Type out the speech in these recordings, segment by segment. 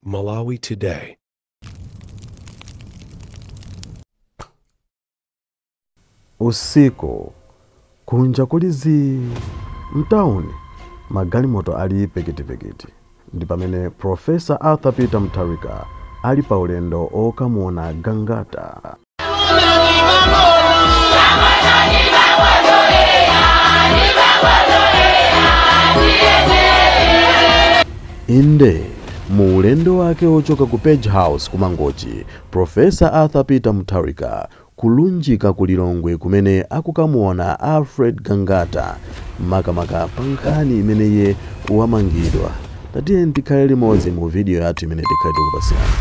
Malawi Today. Usiku kunja kulizi mtauni magalimoto ali pekiti ndi pamene Profesa Arthur Peter Mutharika ali pa ulendo okamuona Gangata. Inde mu ulendo wake ochoka ku Page House ku Mangochi, Profesa Arthur Peter Mutharika kulunjika ku Lilongwe kumene akukamuona Alfred Gangata makamaka pankhani imene ye wamangidwa. Tatiye ndikhale limodzi mu video yathu imene tikhale tikupasirani.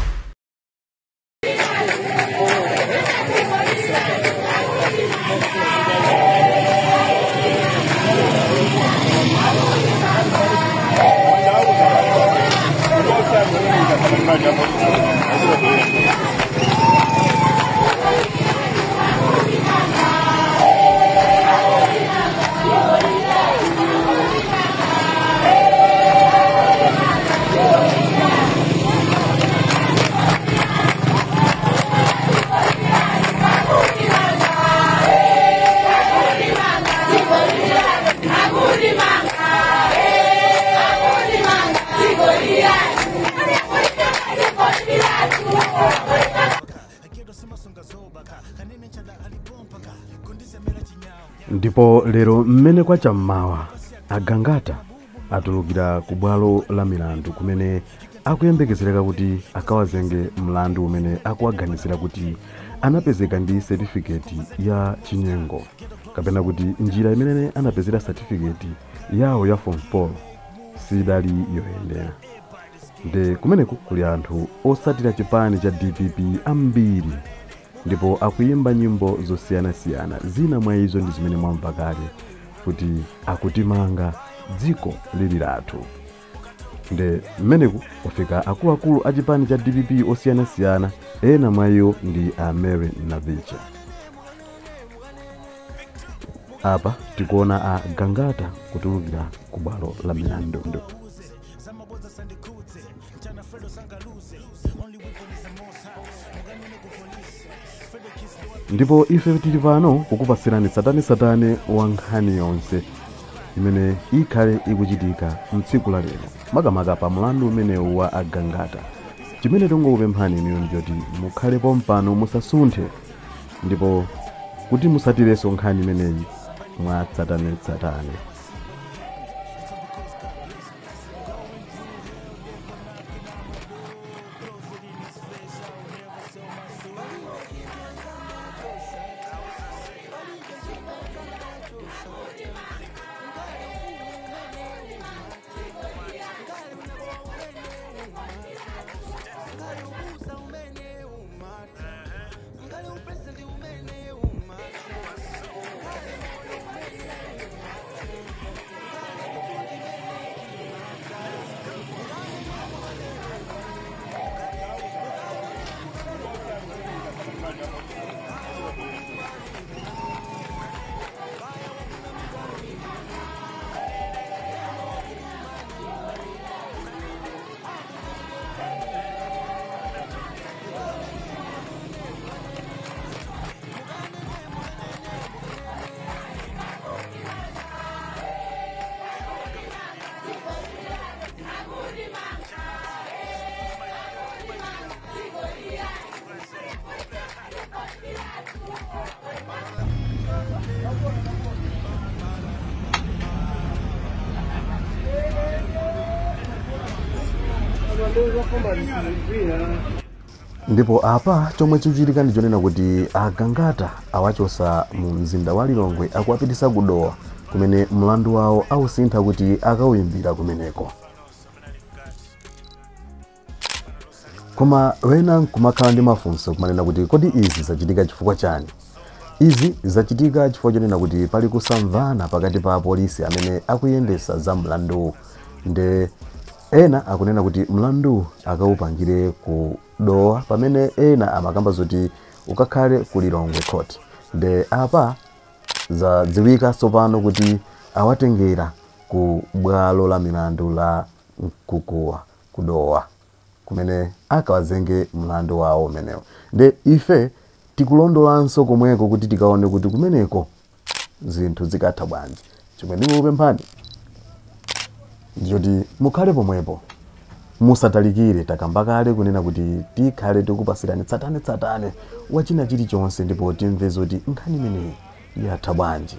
Ndipo lero mmene kwa chammawa Agangata atulukira ku bwalo la milandu kumene akuyembekezereka kuti akawazenge mlandu umene akuwaganizira kuti anapezeka ndi certificate ya chinyengo kapena kuti njira imene anapezera certificate yawo ya form 4 sidali yoyendera. Nde kumeneko kuli anthu osatira chipani cha DPP ambiri ndipo akuyimba nyimbo zosiyanasiyana. Zina mwa izo ndi zimene mwamva kale kuti akutimanga dziko lili lathu. Nde mmeneku kufika akuluakulu a chipani cha DPP osiyanasiyana, ena mwa iyo ndi Mary Navicha. Apa tikuona a Gangata kutulukira ku bwalo la milandu. Ndipo ife tili pano kukupasirani satane wa nkhani yonse imene ikhale ikuchitika mtsiku la lero makamaka pa mlandu umenewu wa Agangata. Chimene tongokupemphani inu ndiyoti mukhale pompano musasunthe ndipo kuti musatireso nkhani imeneyi mwa satane. Ndipo apa chomwe chikuchitika ndi chonena kuti Agangata awachosa mu mzinda wa Lilongwe akuwapitisa kudowa kumene mlandu wawo ausintha kuti akauyimbira kumeneko. Koma wena nkumakhala ndi mafunso kumanena kuti kodi izi zachitika chifukwa chani? Izi zachitika chifukwa chonena kuti pali kusamvana pakati pa polisi amene akuyendesa za mlandu. Nde ena akunena kuti mlandu akawupangire ku dowa pamene ena amakamba zoti ukakhale ku Lilongwe court. Nde apa zadziwika tsopano kuti awatengera ku bwalo la milandu la Mkukuwa kudowa. kumene akawazenge mlandu wawo umenewo. Nde ife tikulondolanso komweko kuti tikaone kuti kumeneko zinthu zikatha bwanji. Chomwe ndikupemphani ndiyoti mukhale pomwepo, musatalikire, takamba kale kunena kuti tikhale tikupasirani tsatane wachina chilichonse ndipo timve zoti nkhani imeneyi yatha bwanji.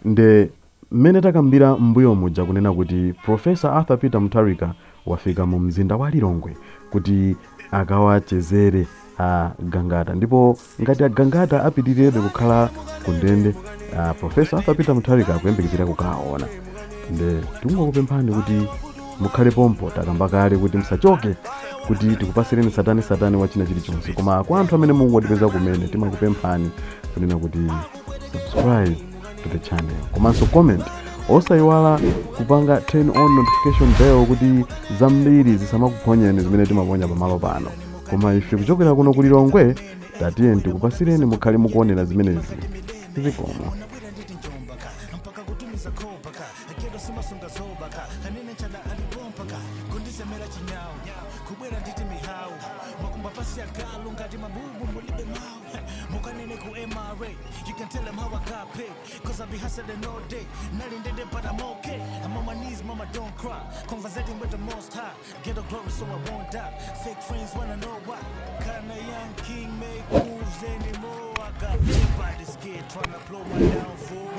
Nde mmene takambira mbuyo muja kunena kuti Professor Arthur Peter Mutharika wafika mu mzinda wa Lilongwe kuti akawachezere Gangata, ndipo ngati Gangata apitirire kukhala kundende, Professor Arthur Peter Mutharika akuyembekezera kukaona. Nde tikungokupemphani kuti mukhale pompo, takamba kale kuti musachoke kuti tikupasireni satani wachina chilichonse. Koma kwa anthu amene mungotipeza kumene timakupemphani kunena kuti subscribe to the channel, komanso comment, osayiwala kupanga turn on notification bell kuti zambiri zisamakuphonyeni zimene timaponya pamalo pano. Koma ife kuchokera kuno ku Lilongwe tatiye tikupasireni mukhale mukuonera zimenezi zikomo. You can tell them how I got paid, cause I be hustling all day. Not in there, but I'm okay. I'm on my knees, mama, don't cry. Conversating with the most high. Get a glory so I won't die. Fake friends wanna know why. Kinda young king make moves anymore. I got big by this kid trying to blow my downfall.